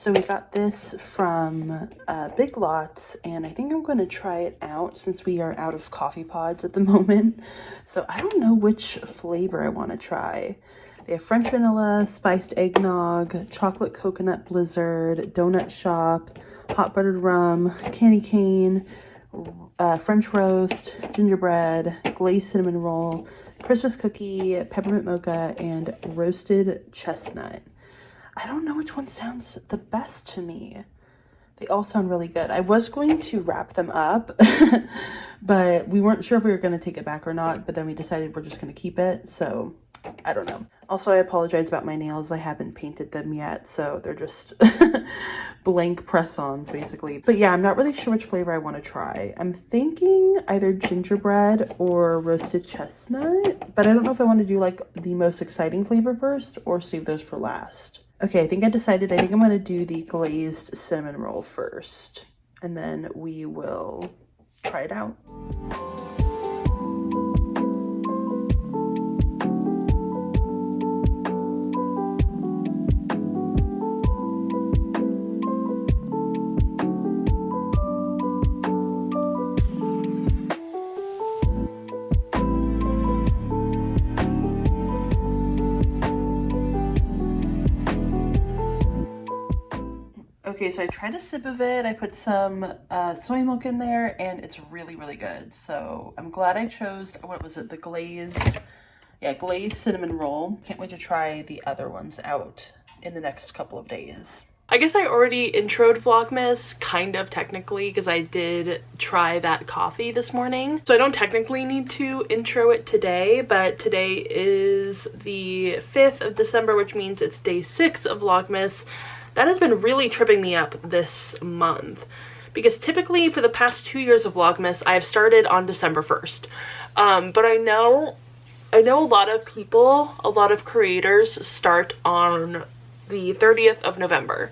So we got this from Big Lots, and I think I'm going to try it out since we are out of coffee pods at the moment. So I don't know which flavor I want to try. They have French vanilla, spiced eggnog, chocolate coconut blizzard, donut shop, hot buttered rum, candy cane, French roast, gingerbread, glazed cinnamon roll, Christmas cookie, peppermint mocha, and roasted chestnut. I don't know which one sounds the best to me. They all sound really good. I was going to wrap them up, but we weren't sure if we were going to take it back or not, but then we decided we're just going to keep it, so I don't know. Also, I apologize about my nails. I haven't painted them yet, so they're just blank press-ons, basically. But yeah, I'm not really sure which flavor I want to try. I'm thinking either gingerbread or roasted chestnut, but I don't know if I want to do like the most exciting flavor first or save those for last. Okay, I think I decided. I think I'm going to do the glazed cinnamon roll first, and then we will try it out. Okay, so I tried a sip of it. I put some soy milk in there, and it's really, really good. So I'm glad I chose, what was it, the glazed cinnamon roll. Can't wait to try the other ones out in the next couple of days. I guess I already introed Vlogmas, kind of technically, because I did try that coffee this morning. So I don't technically need to intro it today, but today is the 5th of December, which means it's day 6 of Vlogmas. That has been really tripping me up this month, because typically for the past 2 years of Vlogmas, I've started on December 1st. But I know a lot of people, a lot of creators start on the 30th of November.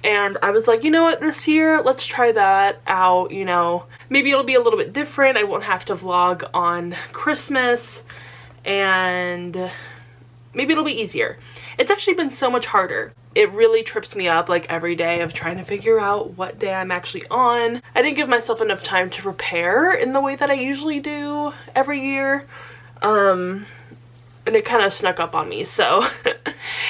And I was like, you know what, this year, let's try that out, you know. Maybe it'll be a little bit different. I won't have to vlog on Christmas, and maybe it'll be easier. It's actually been so much harder. It really trips me up like every day of trying to figure out what day I'm actually on. I didn't give myself enough time to prepare in the way that I usually do every year. And it kind of snuck up on me, so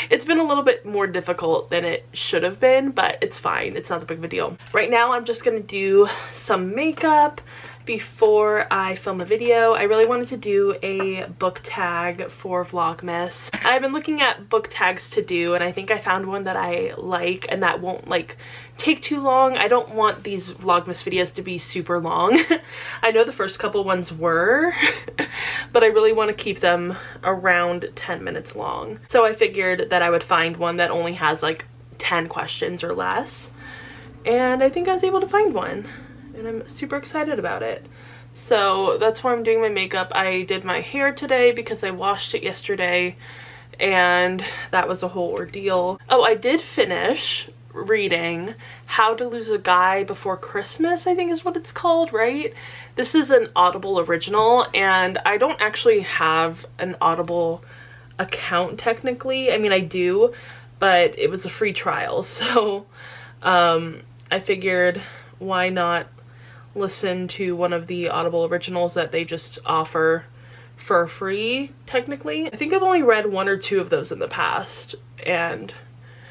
it's been a little bit more difficult than it should have been, but it's fine. It's not a big of a deal. Right now, I'm just gonna do some makeup before I film a video. I really wanted to do a book tag for Vlogmas. I've been looking at book tags to do, and I think I found one that I like and that won't like take too long. I don't want these Vlogmas videos to be super long. I know the first couple ones were, but I really want to keep them around 10 minutes long. So I figured that I would find one that only has like 10 questions or less. And I think I was able to find one, and I'm super excited about it. So that's why I'm doing my makeup. I did my hair today because I washed it yesterday, and that was a whole ordeal. Oh, I did finish reading How to Lose a Guy Before Christmas, I think is what it's called, right? This is an Audible original, and I don't actually have an Audible account technically. I mean, I do, but it was a free trial, so I figured why not listen to one of the Audible originals that they just offer for free, technically. I think I've only read 1 or 2 of those in the past, and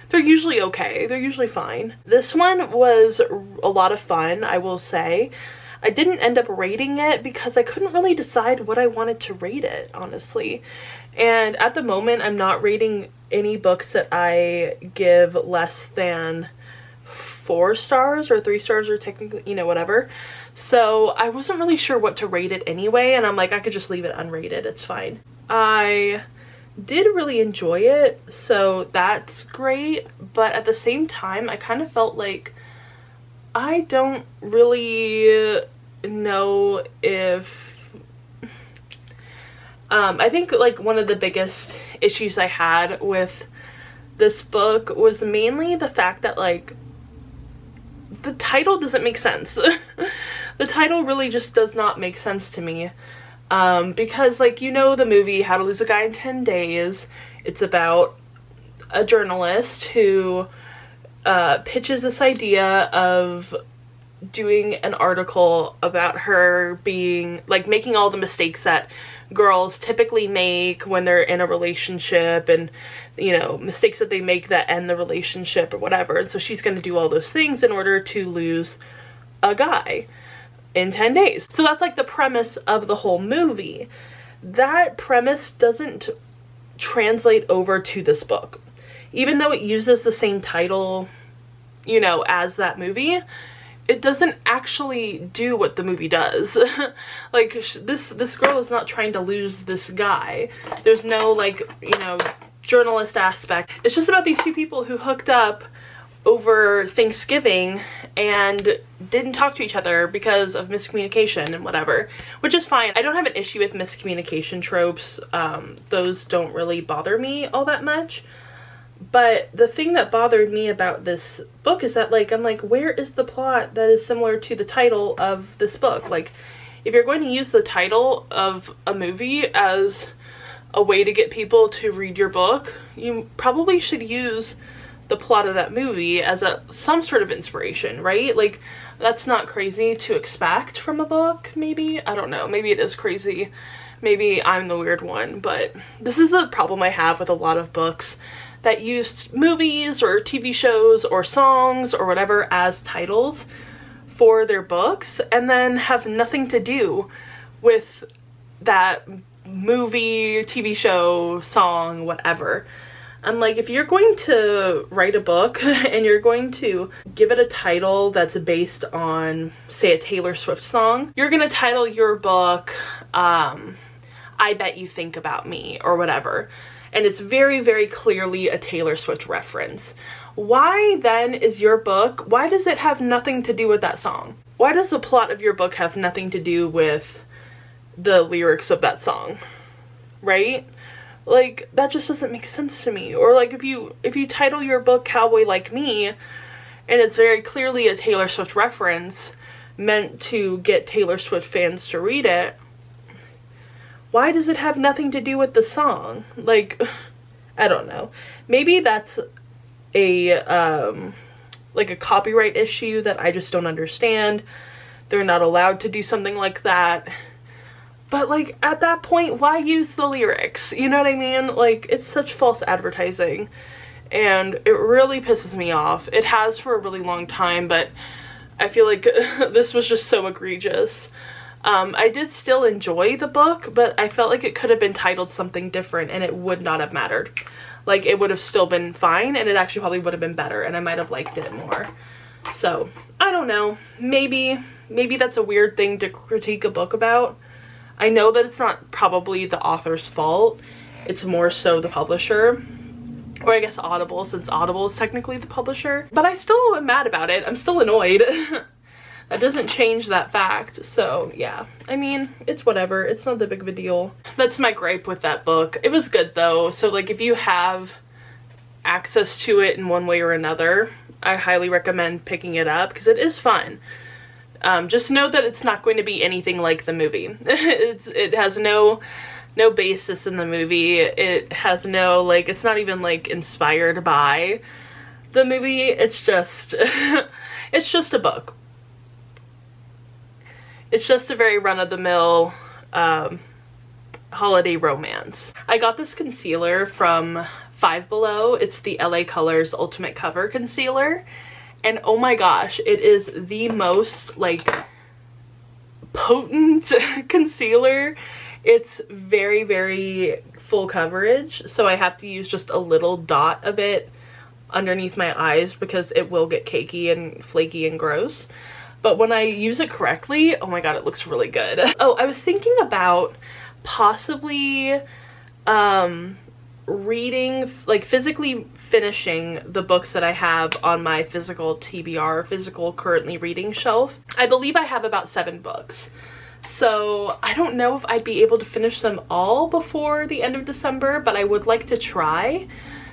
they're usually okay. They're usually fine. This one was a lot of fun, I will say. I didn't end up rating it because I couldn't really decide what I wanted to rate it, honestly. And at the moment, I'm not rating any books that I give less than 4 stars or 3 stars, or technically, you know, whatever. So I wasn't really sure what to rate it anyway, and I'm like, I could just leave it unrated, it's fine. I did really enjoy it, so that's great, but at the same time, I kind of felt like I don't really know if I think like one of the biggest issues I had with this book was mainly the fact that like the title doesn't make sense. The title really just does not make sense to me. Because like, you know, the movie How to Lose a Guy in 10 Days, it's about a journalist who pitches this idea of doing an article about her being, like, making all the mistakes that girls typically make when they're in a relationship, and, you know, mistakes that they make that end the relationship or whatever. And so she's going to do all those things in order to lose a guy in 10 days. So that's like the premise of the whole movie. That premise doesn't translate over to this book. Even though it uses the same title, you know, as that movie, it doesn't actually do what the movie does. Like, this girl is not trying to lose this guy. There's no, like, you know, journalist aspect. It's just about these two people who hooked up over Thanksgiving and didn't talk to each other because of miscommunication and whatever, which is fine. I don't have an issue with miscommunication tropes. Those don't really bother me all that much. But the thing that bothered me about this book is that, like, I'm like, where is the plot that is similar to the title of this book? Like, if you're going to use the title of a movie as a way to get people to read your book, you probably should use the plot of that movie as some sort of inspiration, right? Like, that's not crazy to expect from a book, maybe? I don't know. Maybe it is crazy. Maybe I'm the weird one, but this is the problem I have with a lot of books that used movies or TV shows or songs or whatever as titles for their books, and then have nothing to do with that movie, TV show, song, whatever. I'm like, if you're going to write a book and you're going to give it a title that's based on, say, a Taylor Swift song, you're gonna title your book, I Bet You Think About Me, or whatever. And it's very, very clearly a Taylor Swift reference. Why then is your book, why does it have nothing to do with that song? Why does the plot of your book have nothing to do with the lyrics of that song, right? Like, that just doesn't make sense to me. Or like, if you title your book Cowboy Like Me, and it's very clearly a Taylor Swift reference meant to get Taylor Swift fans to read it, why does it have nothing to do with the song? Like, I don't know. Maybe that's a, like a copyright issue that I just don't understand. They're not allowed to do something like that. But, like, at that point, why use the lyrics? You know what I mean? Like, it's such false advertising, and it really pisses me off. It has for a really long time, but I feel like this was just so egregious. I did still enjoy the book, but I felt like it could have been titled something different and it would not have mattered. Like, it would have still been fine, and it actually probably would have been better, and I might have liked it more. So, I don't know. Maybe that's a weird thing to critique a book about. I know that it's not probably the author's fault. It's more so the publisher. Or I guess Audible, since Audible is technically the publisher. But I still am mad about it. I'm still annoyed. That doesn't change that fact. So yeah, I mean, it's whatever. It's not that big of a deal. That's my gripe with that book. It was good though. So like, if you have access to it in one way or another, I highly recommend picking it up because it is fun. Just know that it's not going to be anything like the movie. It has no basis in the movie. It has no, like, it's not even like inspired by the movie. It's just it's just a book. It's just a very run-of-the-mill holiday romance. I got this concealer from Five Below. It's the LA Colors Ultimate Cover Concealer. And oh my gosh, it is the most, like, potent concealer. It's very, very full coverage. So I have to use just a little dot of it underneath my eyes because it will get cakey and flaky and gross. But when I use it correctly, oh my god, it looks really good. Oh, I was thinking about possibly reading, like physically finishing the books that I have on my physical TBR, physical currently reading shelf. I believe I have about 7 books. So I don't know if I'd be able to finish them all before the end of December, but I would like to try.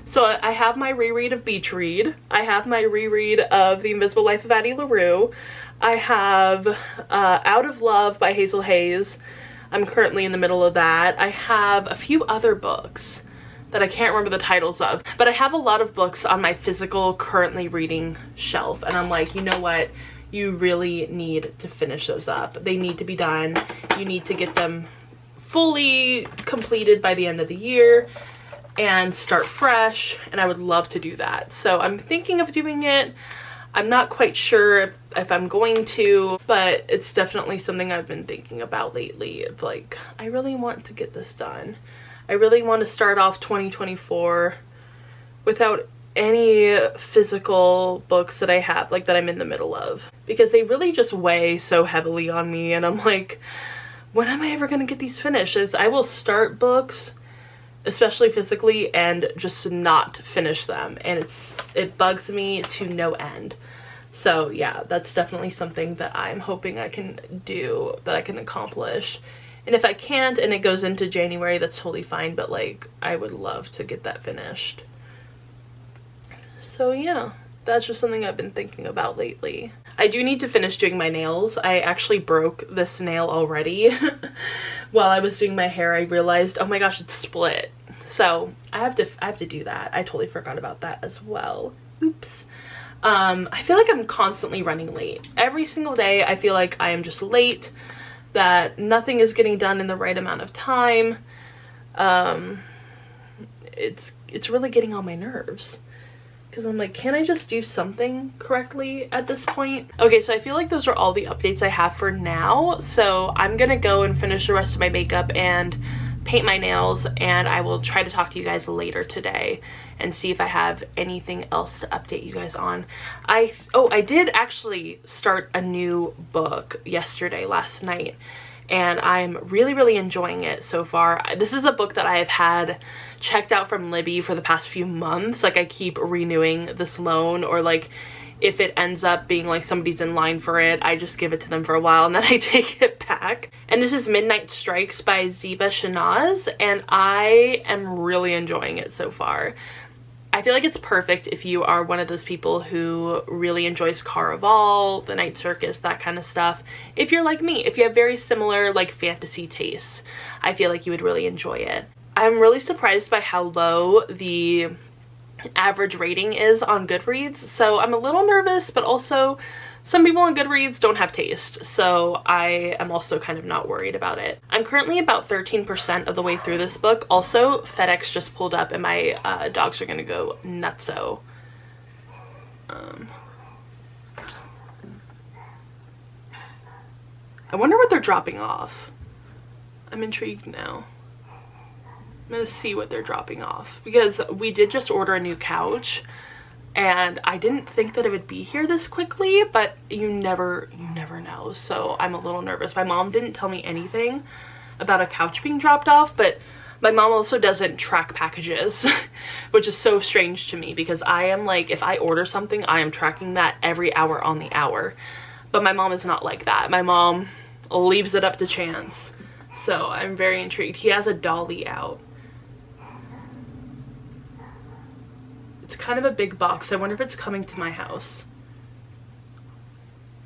So I have my reread of Beach Read. I have my reread of The Invisible Life of Addie LaRue. I have Out of Love by Hazel Hayes. I'm currently in the middle of that. I have a few other books that I can't remember the titles of. But I have a lot of books on my physical currently reading shelf, and I'm like, you know what? You really need to finish those up. They need to be done. You need to get them fully completed by the end of the year and start fresh, and I would love to do that. So I'm thinking of doing it. I'm not quite sure if I'm going to, but it's definitely something I've been thinking about lately. Of like, I really want to get this done. I really want to start off 2024 without any physical books that I have, like that I'm in the middle of, because they really just weigh so heavily on me, and I'm like, when am I ever gonna get these finished? As I will start books, especially physically, and just not finish them, and it bugs me to no end. So yeah, that's definitely something that I'm hoping I can do, that I can accomplish. And if I can't and it goes into January, that's totally fine, but like, I would love to get that finished. So yeah, that's just something I've been thinking about lately. I do need to finish doing my nails. I actually broke this nail already. While I was doing my hair, I realized, oh my gosh, it's split. So I have to do that. I totally forgot about that as well. Oops. I feel like I'm constantly running late. Every single day I feel like I am just late, that nothing is getting done in the right amount of time. It's really getting on my nerves. Because I'm like, can I just do something correctly at this point? Okay, so I feel like those are all the updates I have for now. So I'm gonna go and finish the rest of my makeup and paint my nails, and I will try to talk to you guys later today and see if I have anything else to update you guys on. I did actually start a new book last night, and I'm really enjoying it so far. This is a book that I have had checked out from Libby for the past few months. Like, I keep renewing this loan, or like if it ends up being like somebody's in line for it, I just give it to them for a while and then I take it back. And this is Midnight Strikes by Ziba Shanaz, and I am really enjoying it so far. I feel like it's perfect if you are one of those people who really enjoys Caraval, The Night Circus, that kind of stuff. If you're like me, if you have very similar like fantasy tastes, I feel like you would really enjoy it. I'm really surprised by how low the average rating is on Goodreads, so I'm a little nervous, but also some people on Goodreads don't have taste, so I am also kind of not worried about it. I'm currently about 13% of the way through this book. Also, FedEx just pulled up and my dogs are gonna go nutso. I wonder what they're dropping off. I'm intrigued now. I'm gonna see what they're dropping off, because we did just order a new couch and I didn't think that it would be here this quickly, but you never know. So I'm a little nervous. My mom didn't tell me anything about a couch being dropped off, but my mom also doesn't track packages, which is so strange to me, because I am like, if I order something, I am tracking that every hour on the hour. But my mom is not like that. My mom leaves it up to chance. So I'm very intrigued. He has a dolly out. It's kind of a big box. I wonder if it's coming to my house.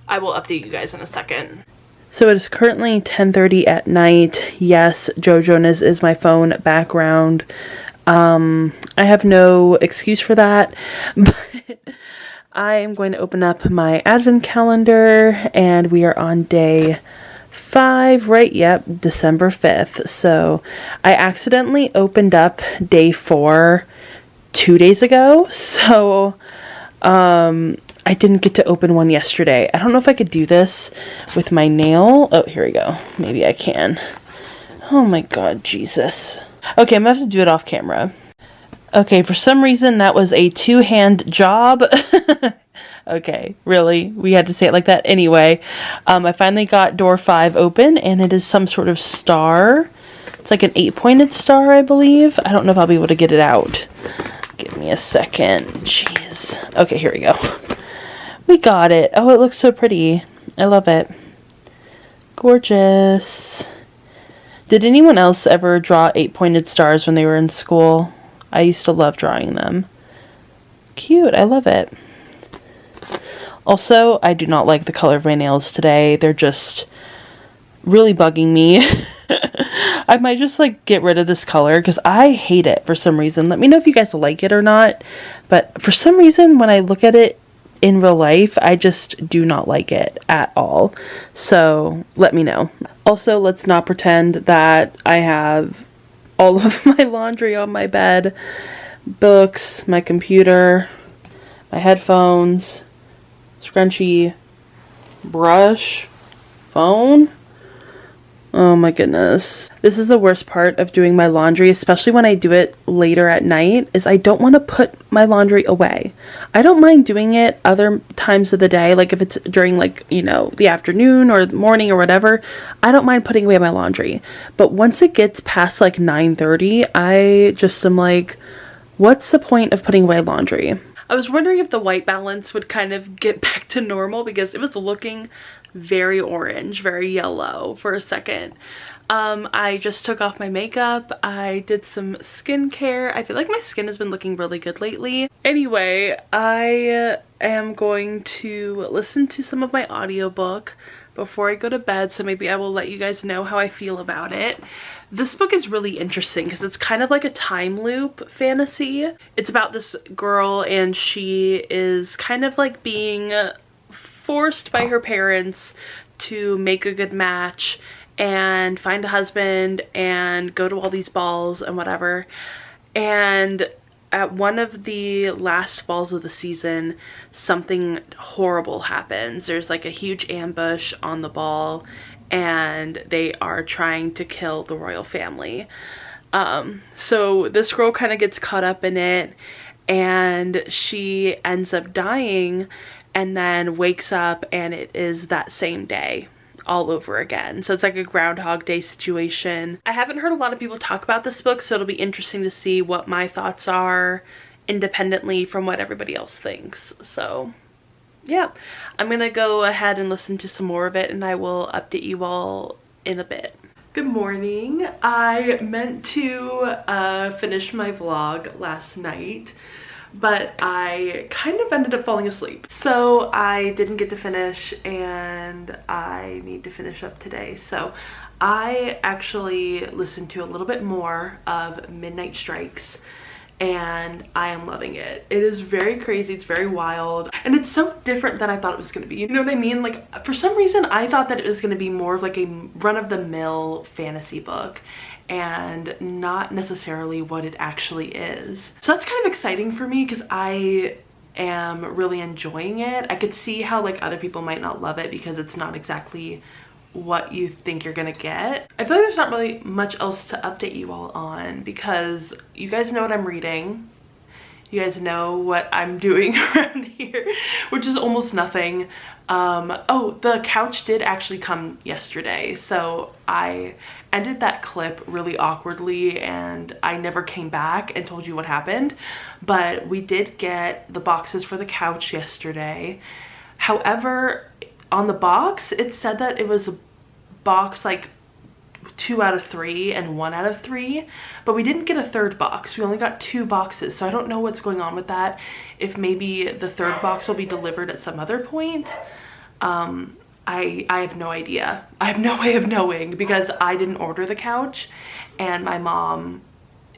I will update you guys in a second. So it is currently 10:30 at night. Yes, Joe Jonas is my phone background. I have no excuse for that, but I am going to open up my advent calendar, and we are on day 5, right? Yep, December 5th. So I accidentally opened up day 4 2 days ago, so I didn't get to open one yesterday. I don't know if I could do this with my nail. Oh, here we go. Maybe I can. Oh my god, Jesus. Okay, I'm gonna have to do it off camera. Okay, for some reason that was a 2-hand job. Okay, really? We had to say it like that? Anyway, I finally got door 5 open, and it is some sort of star. It's like an 8-pointed star, I believe. I don't know if I'll be able to get it out. Give me a second. Jeez. Okay, here we go. We got it. Oh, it looks so pretty. I love it. Gorgeous. Did anyone else ever draw 8-pointed stars when they were in school? I used to love drawing them. Cute. I love it. Also, I do not like the color of my nails today. They're just really bugging me. I might just like get rid of this color because I hate it for some reason. Let me know if you guys like it or not. But for some reason, when I look at it in real life, I just do not like it at all. So let me know. Also, let's not pretend that I have all of my laundry on my bed. Books, my computer, my headphones, scrunchie, brush, phone. Oh my goodness. This is the worst part of doing my laundry, especially when I do it later at night, is I don't want to put my laundry away. I don't mind doing it other times of the day, like if it's during like, you know, the afternoon or morning or whatever, I don't mind putting away my laundry. But once it gets past like 9:30, I just am like, what's the point of putting away laundry? I was wondering if the white balance would kind of get back to normal because it was looking very orange, very yellow for a second. I just took off my makeup. I did some skincare. I feel like my skin has been looking really good lately. Anyway, I am going to listen to some of my audiobook before I go to bed, so maybe I will let you guys know how I feel about it. This book is really interesting because it's kind of like a time loop fantasy. It's about this girl and she is kind of like being forced by her parents to make a good match and find a husband and go to all these balls and whatever. And at one of the last balls of the season, something horrible happens. There's like a huge ambush on the ball and they are trying to kill the royal family. So this girl kind of gets caught up in it and she ends up dying and then wakes up and it is that same day all over again. So it's like a Groundhog Day situation. I haven't heard a lot of people talk about this book, so it'll be interesting to see what my thoughts are independently from what everybody else thinks. So yeah, I'm gonna go ahead and listen to some more of it and I will update you all in a bit. Good morning. I meant to finish my vlog last night, but I kind of ended up falling asleep. So I didn't get to finish and I need to finish up today. So I actually listened to a little bit more of Midnight Strikes and I am loving it. It is very crazy, it's very wild, and it's so different than I thought it was gonna be. You know what I mean? Like, for some reason, I thought that it was gonna be more of like a run-of-the-mill fantasy book and not necessarily what it actually is. So that's kind of exciting for me because I am really enjoying it. I could see how like other people might not love it because it's not exactly what you think you're gonna get. I feel like there's not really much else to update you all on because you guys know what I'm reading. You guys know what I'm doing around here, which is almost nothing. Oh, the couch did actually come yesterday, so I ended that clip really awkwardly and I never came back and told you what happened, but we did get the boxes for the couch yesterday. However, on the box, it said that it was a box like 2 out of 3 and 1 out of 3, but we didn't get a third box. We only got 2 boxes, so I don't know what's going on with that. If maybe the third box will be delivered at some other point. I have no idea. I have no way of knowing because I didn't order the couch and my mom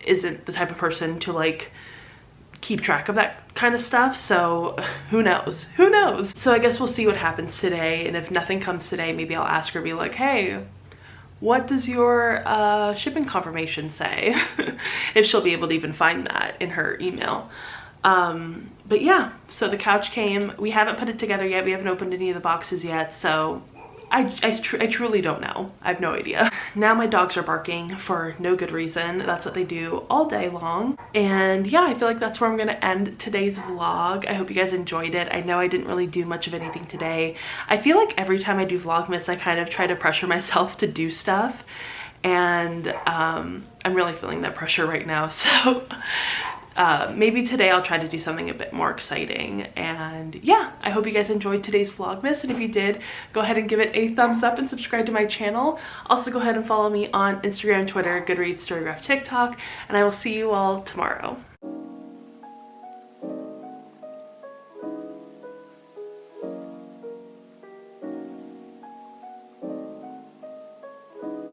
isn't the type of person to like keep track of that kind of stuff, so who knows? Who knows? So I guess we'll see what happens today, and if nothing comes today, maybe I'll ask her, be like, hey, what does your shipping confirmation say? If she'll be able to even find that in her email. But yeah, so the couch came. We haven't put it together yet. We haven't opened any of the boxes yet, so I truly don't know. I have no idea. Now my dogs are barking for no good reason. That's what they do all day long. And yeah, I feel like that's where I'm gonna end today's vlog. I hope you guys enjoyed it. I know I didn't really do much of anything today. I feel like every time I do Vlogmas, I kind of try to pressure myself to do stuff. And I'm really feeling that pressure right now. So maybe today I'll try to do something a bit more exciting. And yeah, I hope you guys enjoyed today's Vlogmas, and if you did, go ahead and give it a thumbs up and subscribe to my channel. Also go ahead and follow me on Instagram, Twitter, Goodreads, Storygraph, TikTok, and I will see you all tomorrow.